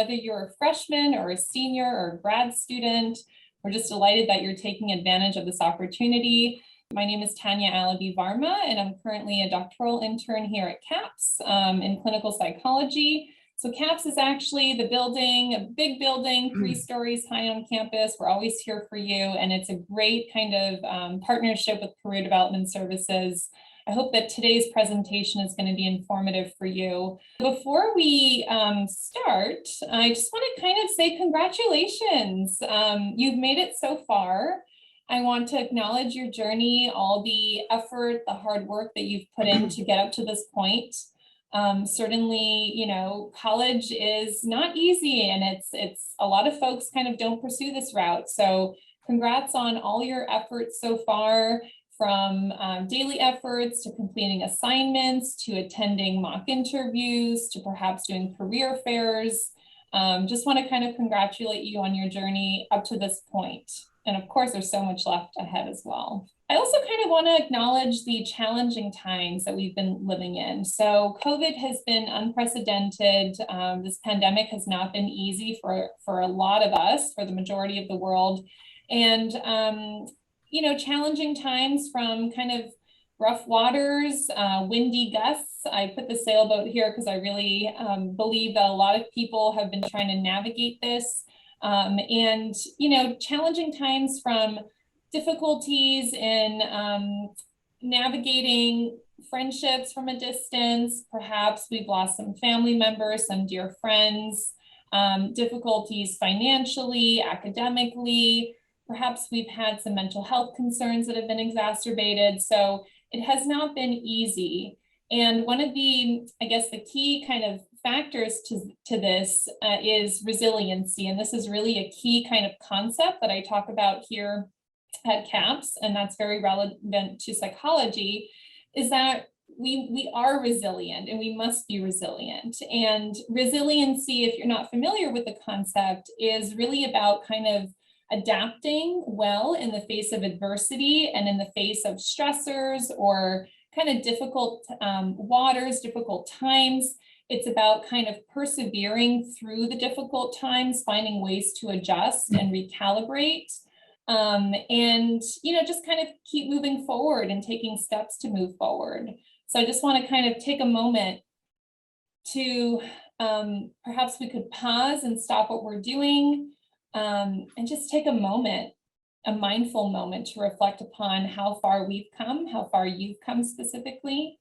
whether you're a freshman or a senior or a grad student, we're just delighted that you're taking advantage of this opportunity. My name is Tanya Alabi Varma, and I'm currently a doctoral intern here at CAPS in clinical psychology. So CAPS is actually the building, a big building, 3 stories high on campus. We're always here for you, and it's a great kind of partnership with Career Development Services. I hope that today's presentation is going to be informative for you. Before we start, I just want to kind of say congratulations. You've made it so far. I want to acknowledge your journey, all the effort, the hard work that you've put in to get up to this point. Certainly, you know, college is not easy, and it's a lot of folks kind of don't pursue this route. So congrats on all your efforts so far, from daily efforts to completing assignments, to attending mock interviews, to perhaps doing career fairs. Just want to kind of congratulate you on your journey up to this point. And of course, there's so much left ahead as well. I also kind of want to acknowledge the challenging times that we've been living in. So COVID has been unprecedented. This pandemic has not been easy for a lot of us, for the majority of the world. And, you know, challenging times from kind of rough waters, windy gusts. I put the sailboat here because I really believe that a lot of people have been trying to navigate this. And, you know, challenging times from difficulties in navigating friendships from a distance. Perhaps we've lost some family members, some dear friends, difficulties financially, academically. Perhaps we've had some mental health concerns that have been exacerbated. So it has not been easy. And one of the, I guess, the key kind of factors to this is resiliency. And this is really a key kind of concept that I talk about here at CAPS, and that's very relevant to psychology, is that we are resilient and we must be resilient. And resiliency, if you're not familiar with the concept, is really about kind of adapting well in the face of adversity and in the face of stressors or kind of difficult waters, difficult times. It's about kind of persevering through the difficult times, finding ways to adjust and recalibrate, and, you know, just kind of keep moving forward and taking steps to move forward. So I just want to kind of take a moment to perhaps we could pause and stop what we're doing. And just take a moment, a mindful moment, to reflect upon how far we've come, how far you've come specifically,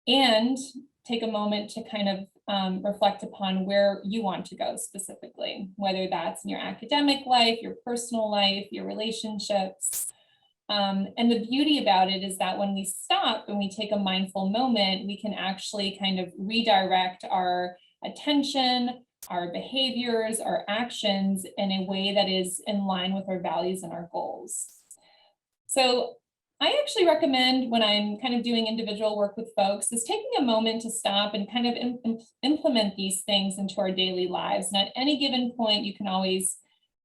and take a moment to kind of reflect upon where you want to go specifically, whether that's in your academic life, your personal life, your relationships. And the beauty about it is that when we stop and we take a mindful moment, we can actually kind of redirect our attention, our behaviors, our actions in a way that is in line with our values and our goals. So I actually recommend, when I'm kind of doing individual work with folks, is taking a moment to stop and kind of implement these things into our daily lives. And at any given point, you can always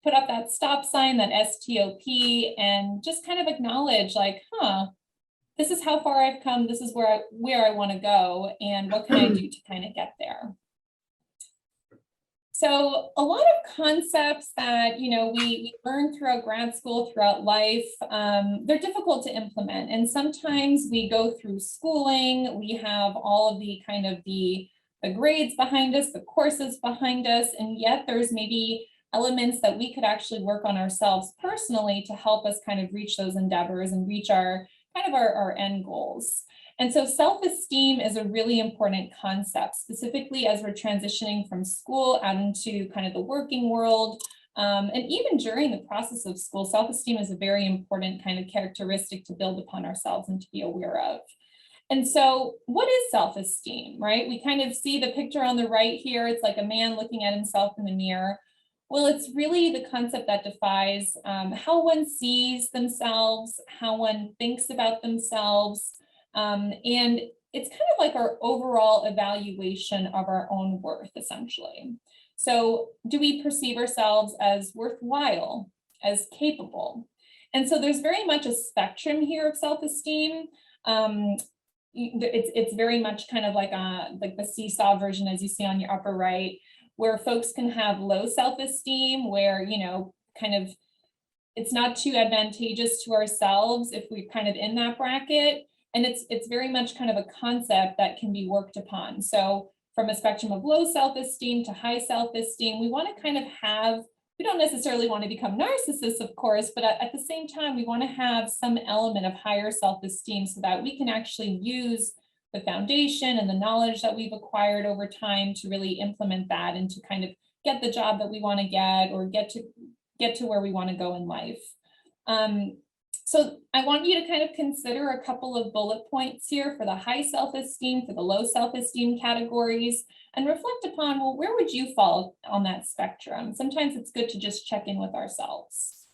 put up that stop sign, that STOP, and just kind of acknowledge, like, this is how far I've come, this is where I want to go, and what can I do to kind of get there. So a lot of concepts that, you know, we learn throughout grad school, throughout life, they're difficult to implement. And sometimes we go through schooling, we have all of the kind of the grades behind us, the courses behind us, and yet there's maybe elements that we could actually work on ourselves personally to help us kind of reach those endeavors and reach our end goals. And so self-esteem is a really important concept, specifically as we're transitioning from school out into kind of the working world. And even during the process of school, self-esteem is a very important kind of characteristic to build upon ourselves and to be aware of. And so what is self-esteem, right? We kind of see the picture on the right here. It's like a man looking at himself in the mirror. Well, it's really the concept that defines how one sees themselves, how one thinks about themselves, and it's kind of like our overall evaluation of our own worth, essentially. So do we perceive ourselves as worthwhile, as capable? And so there's very much a spectrum here of self-esteem. It's very much kind of like the seesaw version, as you see on your upper right, where folks can have low self-esteem, where, kind of it's not too advantageous to ourselves if we're kind of in that bracket. And it's very much kind of a concept that can be worked upon. So from a spectrum of low self-esteem to high self-esteem, we want to kind of have, we don't necessarily want to become narcissists, of course, but at the same time, we want to have some element of higher self-esteem so that we can actually use the foundation and the knowledge that we've acquired over time to really implement that and to kind of get the job that we want to get or get to where we want to go in life. So I want you to kind of consider a couple of bullet points here for the high self-esteem, for the low self-esteem categories, and reflect upon, well, where would you fall on that spectrum? Sometimes it's good to just check in with ourselves.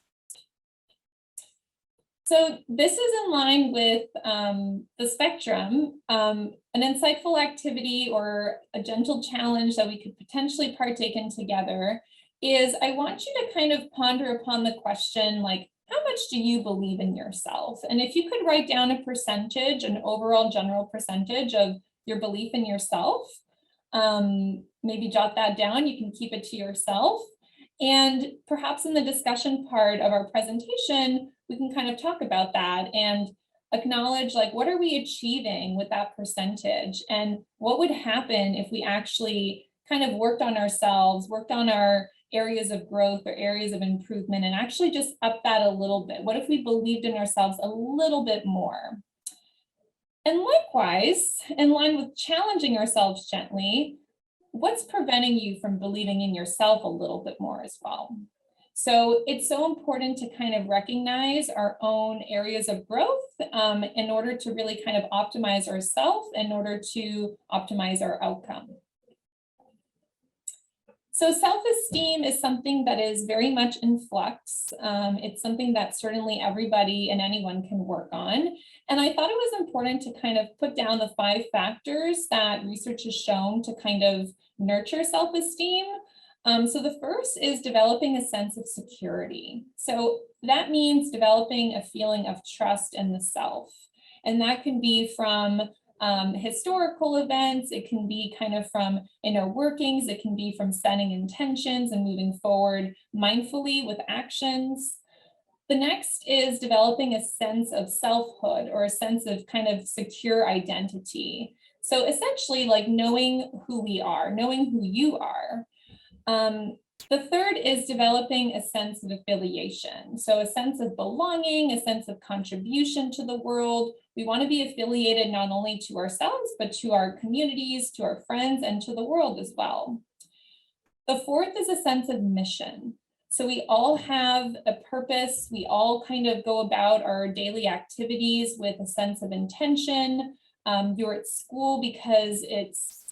So this is in line with the spectrum. An insightful activity or a gentle challenge that we could potentially partake in together is, I want you to kind of ponder upon the question, like, how much do you believe in yourself? And if you could write down a percentage, an overall general percentage of your belief in yourself, maybe jot that down, you can keep it to yourself. And perhaps in the discussion part of our presentation, we can kind of talk about that and acknowledge, like, what are we achieving with that percentage? And what would happen if we actually kind of worked on ourselves, worked on our areas of growth or areas of improvement, and actually just up that a little bit? What if we believed in ourselves a little bit more? And likewise, in line with challenging ourselves gently, what's preventing you from believing in yourself a little bit more as well? So it's so important to kind of recognize our own areas of growth in order to really kind of optimize ourselves, in order to optimize our outcome. So self-esteem is something that is very much in flux. It's something that certainly everybody and anyone can work on. And I thought it was important to kind of put down the 5 factors that research has shown to kind of nurture self-esteem. So the first is developing a sense of security. So that means developing a feeling of trust in the self. And that can be from historical events, it can be kind of from inner workings, it can be from setting intentions and moving forward mindfully with actions. The next is developing a sense of selfhood, or a sense of kind of secure identity. So essentially, like, knowing who we are, knowing who you are. The third is developing a sense of affiliation. So a sense of belonging, a sense of contribution to the world. We want to be affiliated not only to ourselves, but to our communities, to our friends, and to the world as well. The fourth is a sense of mission. So we all have a purpose. We all kind of go about our daily activities with a sense of intention. You're at school because it's,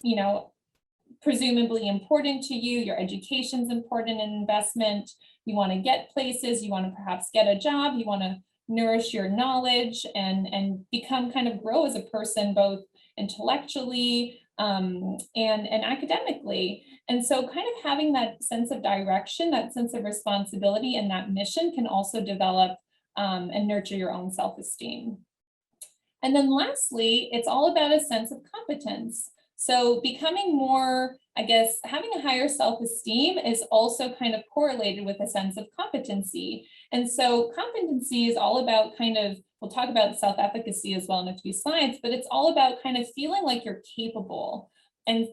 presumably important to you. Your education's important, and investment. You want to get places, you want to perhaps get a job, you want to nourish your knowledge and become, kind of grow as a person, both intellectually and academically. And so kind of having that sense of direction, that sense of responsibility, and that mission can also develop and nurture your own self-esteem. And then lastly, it's all about a sense of competence. So becoming more, I guess, having a higher self-esteem is also kind of correlated with a sense of competency. And so competency is all about kind of, we'll talk about self-efficacy as well in a few slides, but it's all about kind of feeling like you're capable and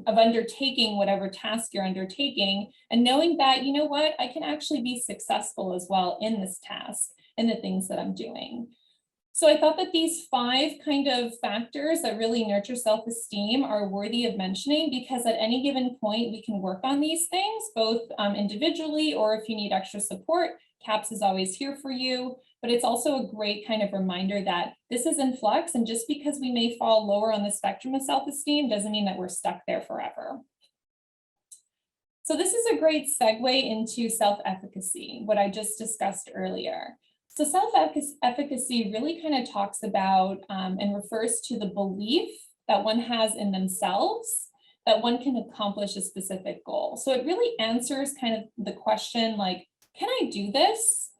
of undertaking whatever task you're undertaking, and knowing that, you know what, I can actually be successful as well in this task and the things that I'm doing. So I thought that these 5 kind of factors that really nurture self-esteem are worthy of mentioning, because at any given point, we can work on these things, both individually, or if you need extra support, CAPS is always here for you. But it's also a great kind of reminder that this is in flux, and just because we may fall lower on the spectrum of self-esteem doesn't mean that we're stuck there forever. So this is a great segue into self-efficacy, what I just discussed earlier. So self-efficacy really kind of talks about and refers to the belief that one has in themselves, that one can accomplish a specific goal. So it really answers kind of the question, like, can I do this?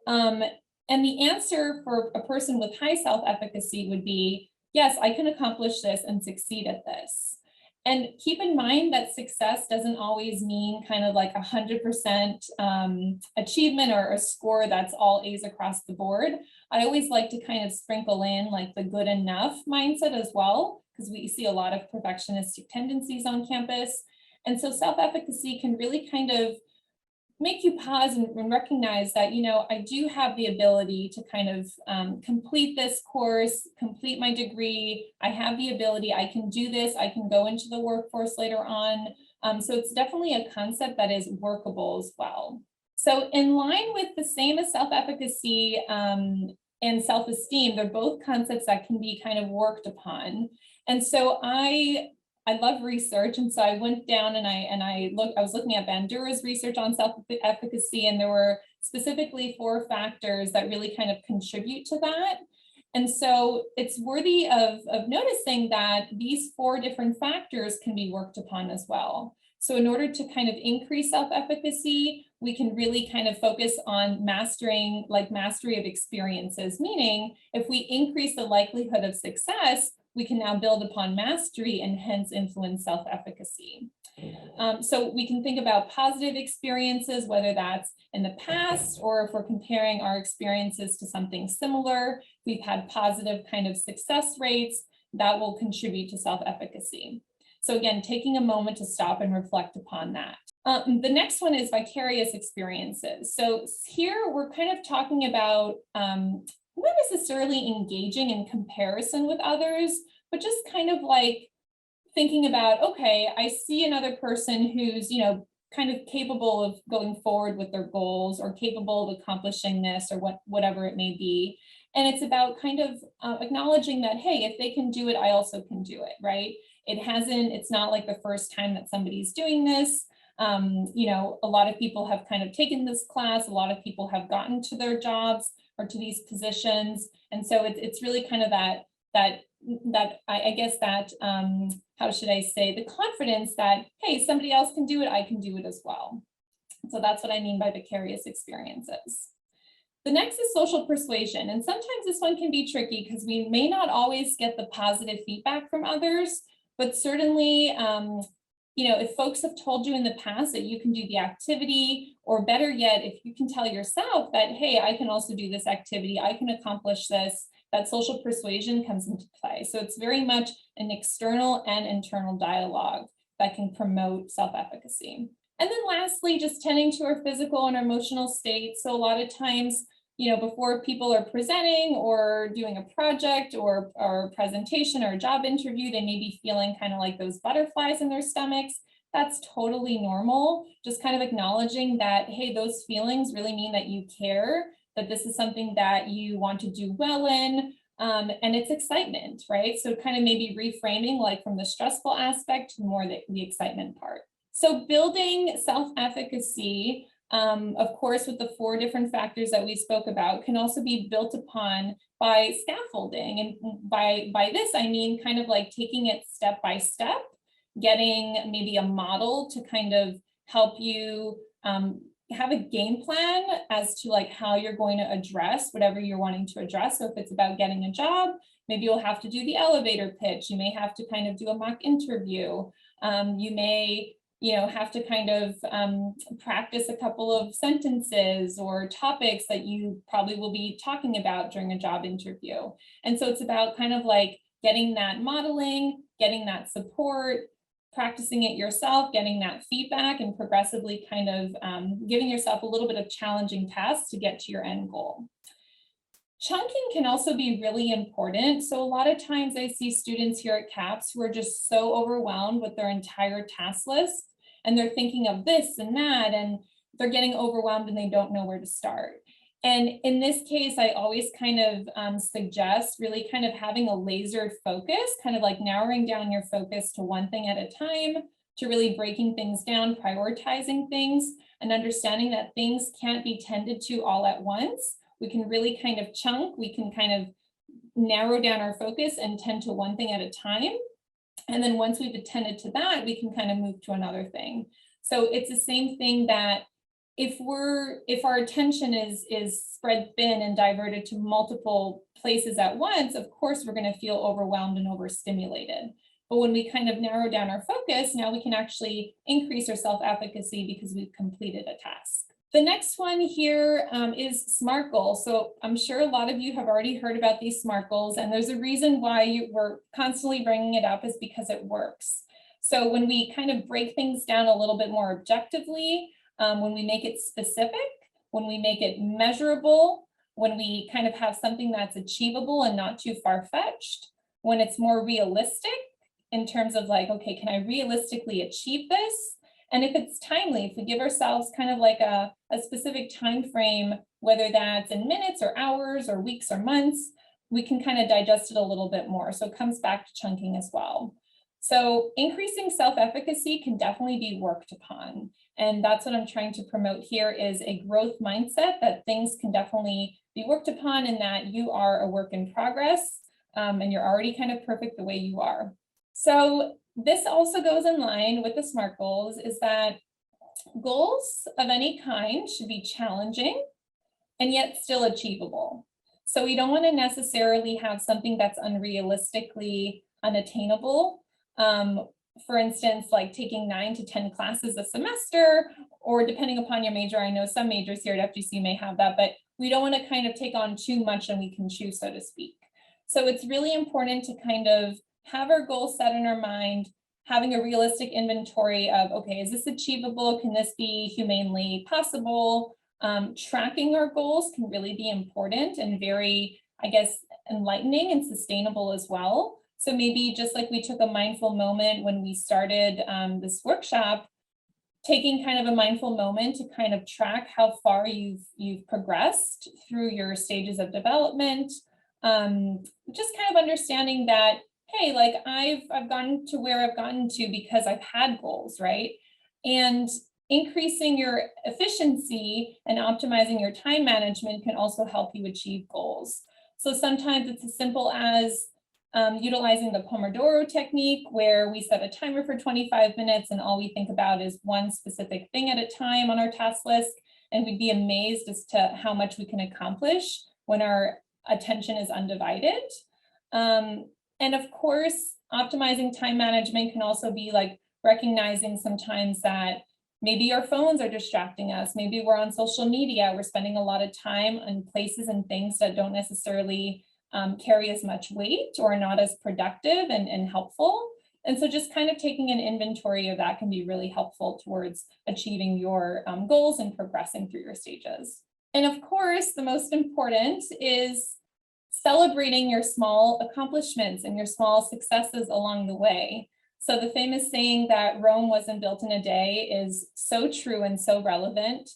And the answer for a person with high self-efficacy would be, yes, I can accomplish this and succeed at this. And keep in mind that success doesn't always mean kind of like 100% achievement or a score that's all A's across the board. I always like to kind of sprinkle in like the good enough mindset as well, because we see a lot of perfectionistic tendencies on campus. And so self-efficacy can really kind of make you pause and recognize that, you know, I do have the ability to kind of complete this course, complete my degree. I have the ability, I can do this, I can go into the workforce later on. So it's definitely a concept that is workable as well. So in line with the same as self-efficacy and self-esteem, they're both concepts that can be kind of worked upon. And so I love research, and so I went down and I was looking at Bandura's research on self-efficacy, and there were specifically 4 factors that really kind of contribute to that. And so it's worthy of noticing that these 4 different factors can be worked upon as well. So in order to kind of increase self-efficacy, we can really kind of focus on mastering, like mastery of experiences, meaning if we increase the likelihood of success, we can now build upon mastery and hence influence self-efficacy. So we can think about positive experiences, whether that's in the past or if we're comparing our experiences to something similar, we've had positive kind of success rates that will contribute to self-efficacy. So again, taking a moment to stop and reflect upon that. The next one is vicarious experiences. So here we're kind of talking about not necessarily engaging in comparison with others, but just kind of like thinking about, okay, I see another person who's, you know, kind of capable of going forward with their goals or capable of accomplishing this or whatever it may be. And it's about kind of acknowledging that, hey, if they can do it, I also can do it, right? It's not like the first time that somebody's doing this. You know, a lot of people have kind of taken this class, a lot of people have gotten to their jobs or to these positions. And so it's really kind of I guess that, how should I say, the confidence that, hey, somebody else can do it, I can do it as well. So that's what I mean by vicarious experiences. The next is social persuasion. And sometimes this one can be tricky because we may not always get the positive feedback from others, but certainly, you know, if folks have told you in the past that you can do the activity, or better yet, if you can tell yourself that, hey, I can also do this activity, I can accomplish this, that social persuasion comes into play. So it's very much an external and internal dialogue that can promote self-efficacy. And then lastly, just tending to our physical and emotional state. So a lot of times, you know, before people are presenting or doing a project or a presentation or a job interview, they may be feeling kind of like those butterflies in their stomachs. That's totally normal. Just kind of acknowledging that, hey, those feelings really mean that you care, that this is something that you want to do well in, and it's excitement, right? So kind of maybe reframing like from the stressful aspect to more the excitement part. So building self-efficacy, of course, with the 4 different factors that we spoke about, can also be built upon by scaffolding. And by this, I mean kind of like taking it step by step, getting maybe a model to kind of help you have a game plan as to like how you're going to address whatever you're wanting to address. So if it's about getting a job, maybe you'll have to do the elevator pitch. You may have to kind of do a mock interview. You may, you know, have to kind of practice a couple of sentences or topics that you probably will be talking about during a job interview. And so it's about kind of like getting that modeling, getting that support, practicing it yourself, getting that feedback, and progressively kind of giving yourself a little bit of challenging tasks to get to your end goal. Chunking can also be really important. So a lot of times I see students here at CAPS who are just so overwhelmed with their entire task list, and they're thinking of this and that, and they're getting overwhelmed and they don't know where to start. And in this case, I always kind of suggest really kind of having a laser focus, kind of like narrowing down your focus to one thing at a time, to really breaking things down, prioritizing things, and understanding that things can't be tended to all at once. We can really kind of chunk, we can kind of narrow down our focus and tend to one thing at a time. And then once we've attended to that, we can kind of move to another thing. So it's the same thing that if our attention is spread thin and diverted to multiple places at once, of course, we're going to feel overwhelmed and overstimulated. But when we kind of narrow down our focus, now we can actually increase our self-efficacy because we've completed a task. The next one here is SMART goals. So I'm sure a lot of you have already heard about these SMART goals, and there's a reason why we're constantly bringing it up is because it works. So when we kind of break things down a little bit more objectively, when we make it specific, when we make it measurable, when we kind of have something that's achievable and not too far-fetched, when it's more realistic in terms of like, okay, can I realistically achieve this? And if it's timely, if we give ourselves kind of like a specific time frame, whether that's in minutes or hours or weeks or months, we can kind of digest it a little bit more. So it comes back to chunking as well. So increasing self-efficacy can definitely be worked upon. And that's what I'm trying to promote here is a growth mindset that things can definitely be worked upon and that you are a work in progress and you're already kind of perfect the way you are. So this also goes in line with the SMART goals is that goals of any kind should be challenging and yet still achievable. So we don't want to necessarily have something that's unrealistically unattainable. For instance, like taking 9 to 10 classes a semester, or depending upon your major, I know some majors here at FGCU may have that, but we don't want to kind of take on too much than we can chew, so to speak. So it's really important to kind of have our goals set in our mind, having a realistic inventory of, okay, is this achievable? Can this be humanely possible? Tracking our goals can really be important and very, I guess, enlightening and sustainable as well. So maybe just like we took a mindful moment when we started this workshop, taking kind of a mindful moment to kind of track how far you've progressed through your stages of development, just kind of understanding that, hey, like I've gotten to where I've gotten to because I've had goals, right? And increasing your efficiency and optimizing your time management can also help you achieve goals. So sometimes it's as simple as utilizing the Pomodoro technique, where we set a timer for 25 minutes and all we think about is one specific thing at a time on our task list. And we'd be amazed as to how much we can accomplish when our attention is undivided. And of course, optimizing time management can also be like recognizing sometimes that maybe our phones are distracting us. Maybe we're on social media. We're spending a lot of time on places and things that don't necessarily carry as much weight or are not as productive and helpful. And so just kind of taking an inventory of that can be really helpful towards achieving your goals and progressing through your stages. And of course, the most important is celebrating your small accomplishments and your small successes along the way. So the famous saying that Rome wasn't built in a day is so true and so relevant.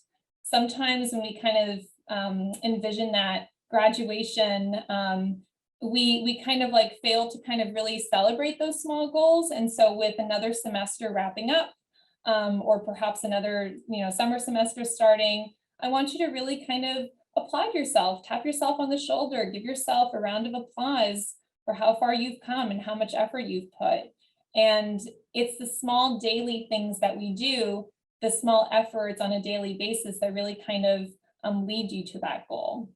Sometimes when we kind of envision that graduation, we kind of like fail to kind of really celebrate those small goals. And so with another semester wrapping up, or perhaps another summer semester starting, I want you to really kind of applaud yourself, tap yourself on the shoulder, give yourself a round of applause for how far you've come and how much effort you've put. And it's the small daily things that we do, the small efforts on a daily basis that really kind of lead you to that goal.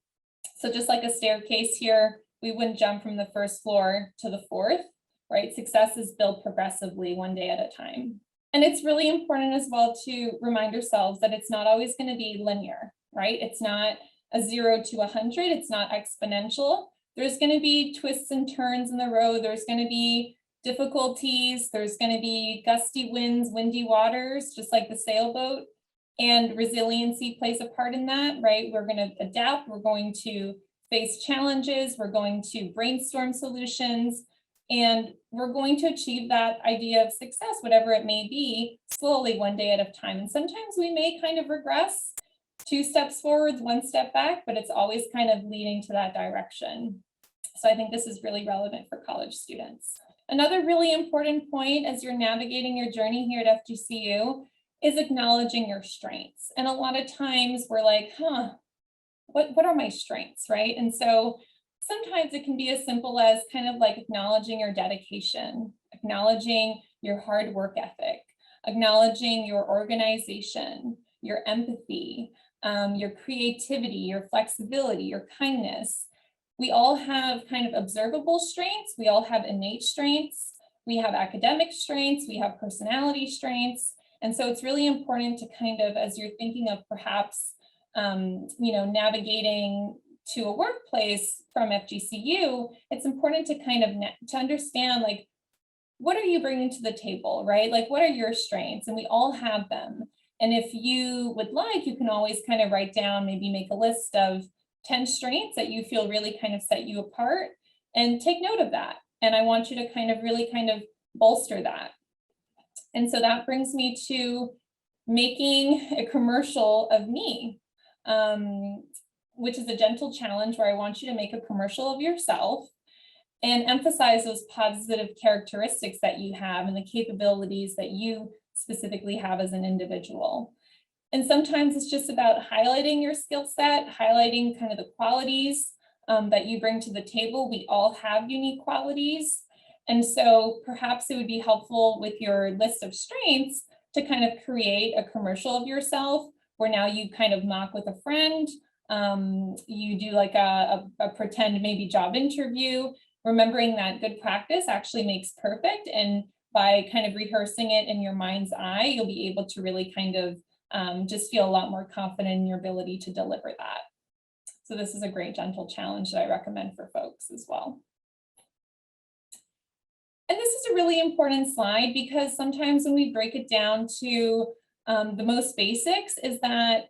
So just like a staircase here, we wouldn't jump from the first floor to the fourth, right? Success is built progressively, one day at a time. And it's really important as well to remind ourselves that it's not always going to be linear, right? It's not a 0 to 100. It's not exponential. There's going to be twists and turns in the road. There's going to be difficulties. There's going to be gusty winds, windy waters, just like the sailboat. And resiliency plays a part in that, right? We're going to adapt. We're going to face challenges. We're going to brainstorm solutions. And we're going to achieve that idea of success, whatever it may be, slowly, one day at a time. And sometimes we may kind of regress, 2 steps forward, 1 step back, but it's always kind of leading to that direction. So I think this is really relevant for college students. Another really important point as you're navigating your journey here at FGCU is acknowledging your strengths. And a lot of times we're like, what are my strengths, right? And so sometimes it can be as simple as kind of like acknowledging your dedication, acknowledging your hard work ethic, acknowledging your organization, your empathy, your creativity, your flexibility, your kindness. We all have kind of observable strengths. We all have innate strengths. We have academic strengths, we have personality strengths. And so it's really important to kind of, as you're thinking of perhaps, navigating to a workplace from FGCU, it's important to kind of to understand, like, what are you bringing to the table, right? Like, what are your strengths? And we all have them. And if you would like, you can always kind of write down, maybe make a list of 10 strengths that you feel really kind of set you apart, and take note of that. And I want you to kind of really kind of bolster that. And so that brings me to making a commercial of me, which is a gentle challenge where I want you to make a commercial of yourself and emphasize those positive characteristics that you have and the capabilities that you specifically have as an individual. And sometimes it's just about highlighting your skill set, highlighting kind of the qualities that you bring to the table. We all have unique qualities. And so perhaps it would be helpful with your list of strengths to kind of create a commercial of yourself where now you kind of mock with a friend. You do like a pretend maybe job interview, remembering that good practice actually makes perfect. And by kind of rehearsing it in your mind's eye, you'll be able to really kind of just feel a lot more confident in your ability to deliver that. So this is a great gentle challenge that I recommend for folks as well. And this is a really important slide because sometimes when we break it down to the most basics is that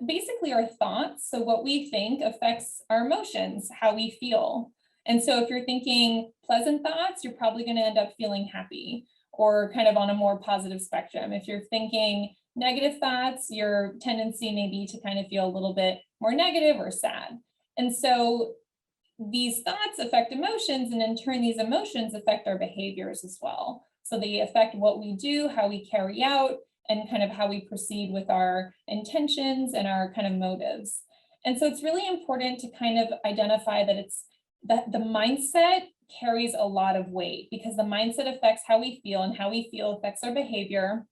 basically our thoughts, so what we think affects our emotions, how we feel. And so if you're thinking pleasant thoughts, you're probably going to end up feeling happy or kind of on a more positive spectrum. If you're thinking negative thoughts, your tendency may be to kind of feel a little bit more negative or sad. And so these thoughts affect emotions, and in turn, these emotions affect our behaviors as well. So they affect what we do, how we carry out, and kind of how we proceed with our intentions and our kind of motives. And so it's really important to kind of identify that the mindset carries a lot of weight because the mindset affects how we feel, and how we feel affects our behavior.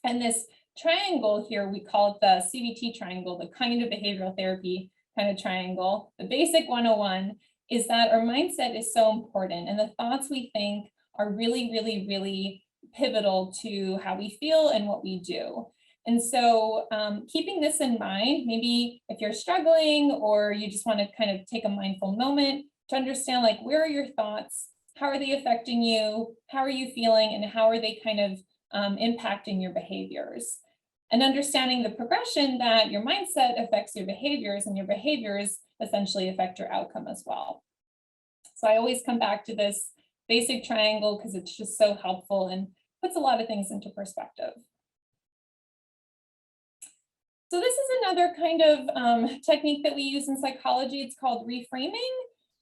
And this triangle here, we call it the CBT triangle, the cognitive behavioral therapy kind of triangle. The basic 101 is that our mindset is so important, and the thoughts we think are really, really, really pivotal to how we feel and what we do. And so keeping this in mind, maybe if you're struggling or you just want to kind of take a mindful moment to understand, like, where are your thoughts? How are they affecting you? How are you feeling? And how are they kind of impacting your behaviors? And understanding the progression that your mindset affects your behaviors, and your behaviors essentially affect your outcome as well. So I always come back to this basic triangle because it's just so helpful and puts a lot of things into perspective. So this is another kind of technique that we use in psychology. It's called reframing.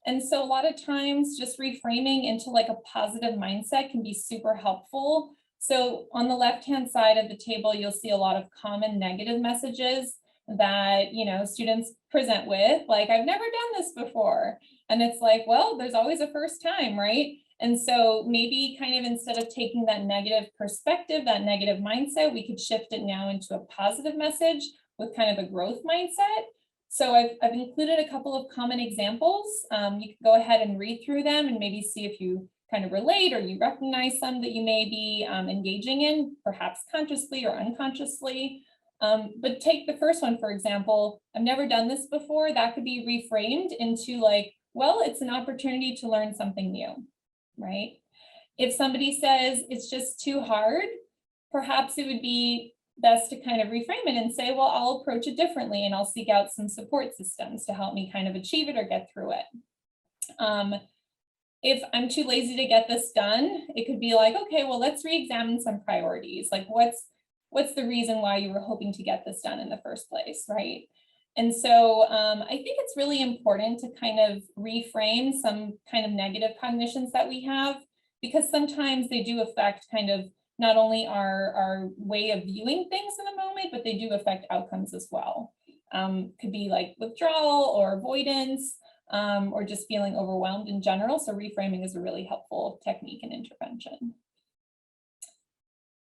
And so a lot of times just reframing into like a positive mindset can be super helpful. So on the left-hand side of the table, you'll see a lot of common negative messages that, students present with, like, I've never done this before. And it's like, well, there's always a first time, right? And so maybe kind of instead of taking that negative perspective, that negative mindset, we could shift it now into a positive message with kind of a growth mindset. So I've included a couple of common examples. You can go ahead and read through them and maybe see if you kind of relate or you recognize some that you may be engaging in, perhaps consciously or unconsciously. But take the first one, for example, I've never done this before. That could be reframed into like, well, it's an opportunity to learn something new, right? If somebody says it's just too hard, perhaps it would be best to kind of reframe it and say, well, I'll approach it differently and I'll seek out some support systems to help me kind of achieve it or get through it. If I'm too lazy to get this done, it could be like, okay, well, let's re-examine some priorities. Like what's the reason why you were hoping to get this done in the first place, right? And so I think it's really important to kind of reframe some kind of negative cognitions that we have, because sometimes they do affect kind of not only our way of viewing things in the moment, but they do affect outcomes as well. Could be like withdrawal or avoidance, or just feeling overwhelmed in general. So reframing is a really helpful technique and intervention.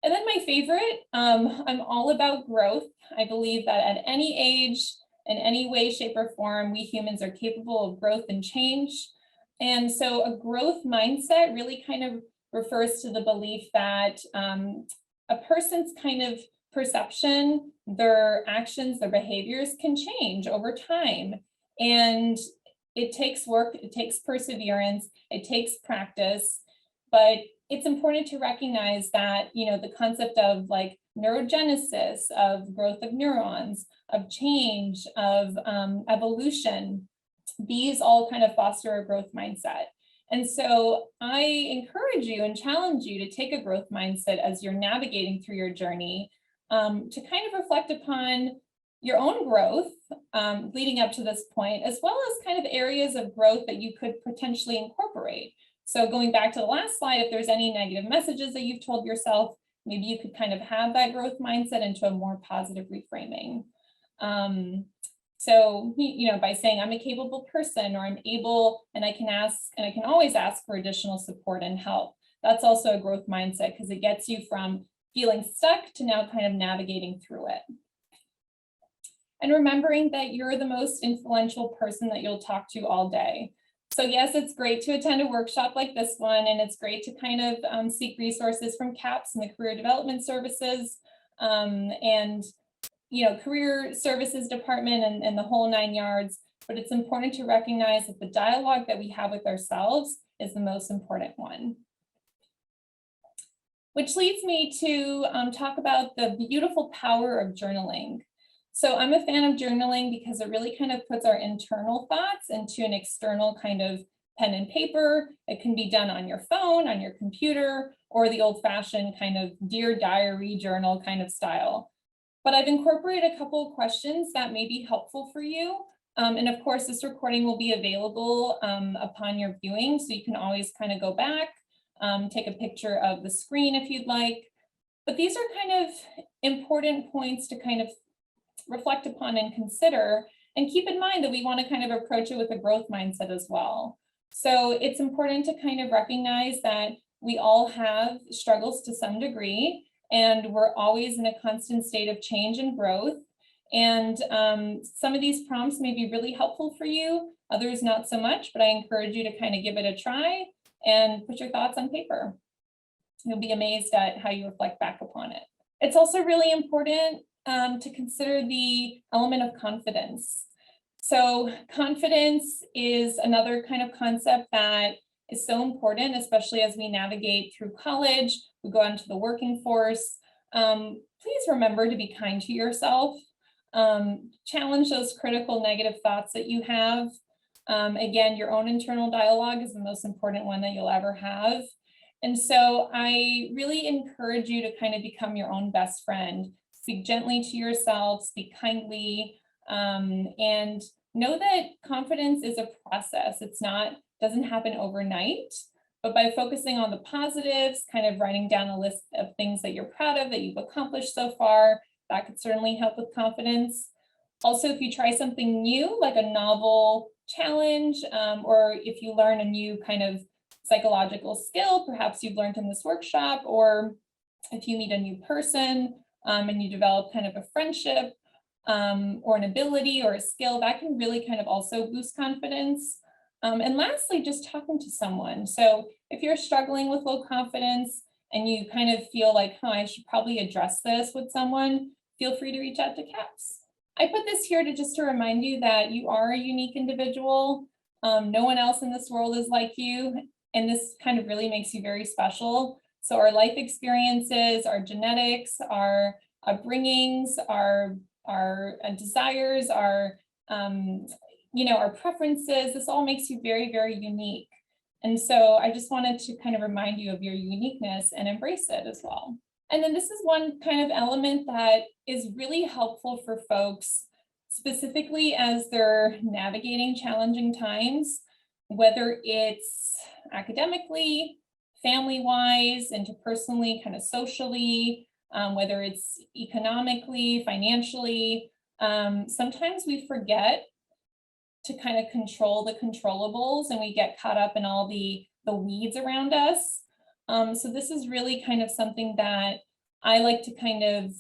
And then my favorite, I'm all about growth. I believe that at any age, in any way, shape, or form, we humans are capable of growth and change. And so a growth mindset really kind of refers to the belief that a person's kind of perception, their actions, their behaviors can change over time. And it takes work, it takes perseverance, it takes practice, but it's important to recognize that, the concept of like neurogenesis, of growth of neurons, of change, of evolution, these all kind of foster a growth mindset. And so I encourage you and challenge you to take a growth mindset as you're navigating through your journey, to kind of reflect upon your own growth leading up to this point, as well as kind of areas of growth that you could potentially incorporate. So going back to the last slide, if there's any negative messages that you've told yourself, maybe you could kind of have that growth mindset into a more positive reframing. So, by saying I'm a capable person, or I'm able, and I can ask, and I can always ask for additional support and help. That's also a growth mindset, because it gets you from feeling stuck to now kind of navigating through it. And remembering that you're the most influential person that you'll talk to all day. So yes, it's great to attend a workshop like this one, and it's great to kind of seek resources from CAPS and the Career Development Services, and Career Services Department and the whole 9 yards. But it's important to recognize that the dialogue that we have with ourselves is the most important one. Which leads me to talk about the beautiful power of journaling. So I'm a fan of journaling because it really kind of puts our internal thoughts into an external kind of pen and paper. It can be done on your phone, on your computer, or the old-fashioned kind of Dear Diary journal kind of style. But I've incorporated a couple of questions that may be helpful for you. And of course, this recording will be available upon your viewing, so you can always kind of go back, take a picture of the screen if you'd like. But these are kind of important points to kind of reflect upon and consider, and keep in mind that we want to kind of approach it with a growth mindset as well. So it's important to kind of recognize that we all have struggles to some degree, and we're always in a constant state of change and growth. And some of these prompts may be really helpful for you, others not so much, but I encourage you to kind of give it a try and put your thoughts on paper. You'll be amazed at how you reflect back upon it. It's also really important to consider the element of confidence. So confidence is another kind of concept that is so important, especially as we navigate through college, we go into the working force. Please remember to be kind to yourself. Challenge those critical negative thoughts that you have. Again, your own internal dialogue is the most important one that you'll ever have. And so I really encourage you to kind of become your own best friend. Speak gently to yourself, speak kindly, and know that confidence is a process. Doesn't happen overnight, but by focusing on the positives, kind of writing down a list of things that you're proud of that you've accomplished so far, that could certainly help with confidence. Also, if you try something new, like a novel challenge, or if you learn a new kind of psychological skill, perhaps you've learned in this workshop, or if you meet a new person and you develop kind of a friendship or an ability or a skill, that can really kind of also boost confidence. And lastly, just talking to someone. So if you're struggling with low confidence and you kind of feel like, I should probably address this with someone, feel free to reach out to CAPS. I put this here to remind you that you are a unique individual. No one else in this world is like you. And this kind of really makes you very special. So our life experiences, our genetics, our upbringings, our desires, our preferences, this all makes you very, very unique. And so I just wanted to kind of remind you of your uniqueness and embrace it as well. And then this is one kind of element that is really helpful for folks, specifically as they're navigating challenging times, whether it's academically, family-wise, interpersonally, kind of socially, whether it's economically, financially. Sometimes we forget to kind of control the controllables, and we get caught up in all the weeds around us. So this is really kind of something that I like to kind of,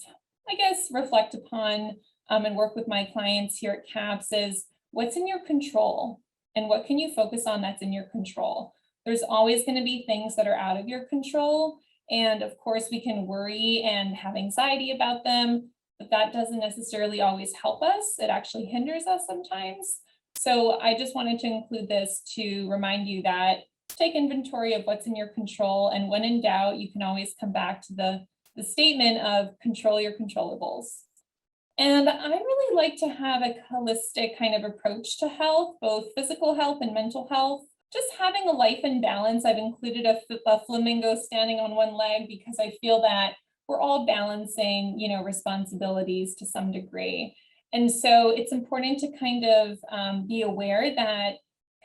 reflect upon and work with my clients here at CAPS is what's in your control and what can you focus on that's in your control. There's always going to be things that are out of your control. And of course, we can worry and have anxiety about them, but that doesn't necessarily always help us. It actually hinders us sometimes. So I just wanted to include this to remind you that take inventory of what's in your control. And when in doubt, you can always come back to the statement of control your controllables. And I really like to have a holistic kind of approach to health, both physical health and mental health. Just having a life in balance. I've included a flamingo standing on one leg because I feel that we're all balancing, responsibilities to some degree. And so it's important to kind of be aware that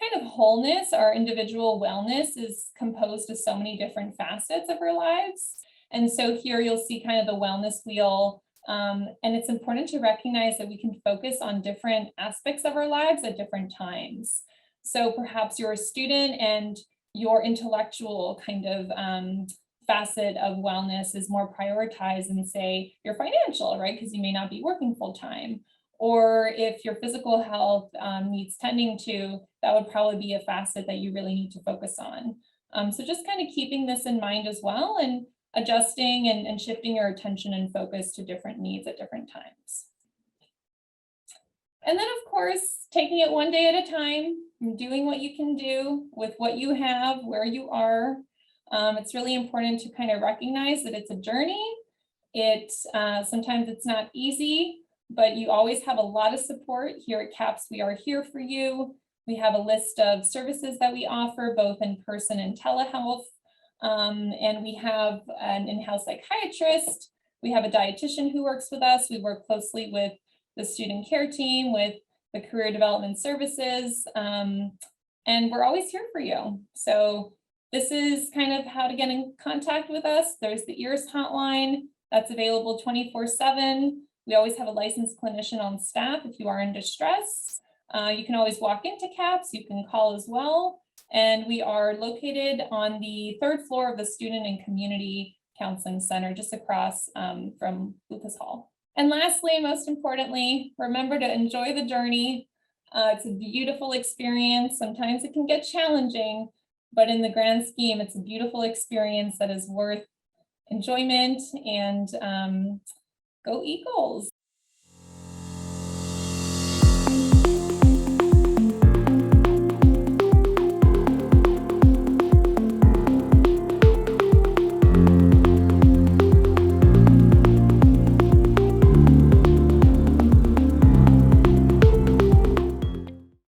kind of wholeness, our individual wellness is composed of so many different facets of our lives. And so here you'll see kind of the wellness wheel. And it's important to recognize that we can focus on different aspects of our lives at different times. So perhaps you're a student and your intellectual kind of facet of wellness is more prioritized than, say, your financial, right? Because you may not be working full time. Or if your physical health needs tending to, that would probably be a facet that you really need to focus on. So just kind of keeping this in mind as well, and adjusting and shifting your attention and focus to different needs at different times. And then, of course, taking it one day at a time, doing what you can do with what you have, where you are. It's really important to kind of recognize that it's a journey. Sometimes it's not easy, but you always have a lot of support. Here at CAPS, we are here for you. We have a list of services that we offer, both in person and telehealth. And we have an in-house psychiatrist. We have a dietitian who works with us. We work closely with the student care team, with the career development services, and we're always here for you. So this is kind of how to get in contact with us. There's the EARS hotline that's available 24/7. We always have a licensed clinician on staff if you are in distress. You can always walk into CAPS, you can call as well. And we are located on the 3rd floor of the Student and Community Counseling Center, just across from Lucas Hall. And lastly, most importantly, remember to enjoy the journey. It's a beautiful experience. Sometimes it can get challenging, but in the grand scheme, it's a beautiful experience that is worth enjoyment. And go Eagles.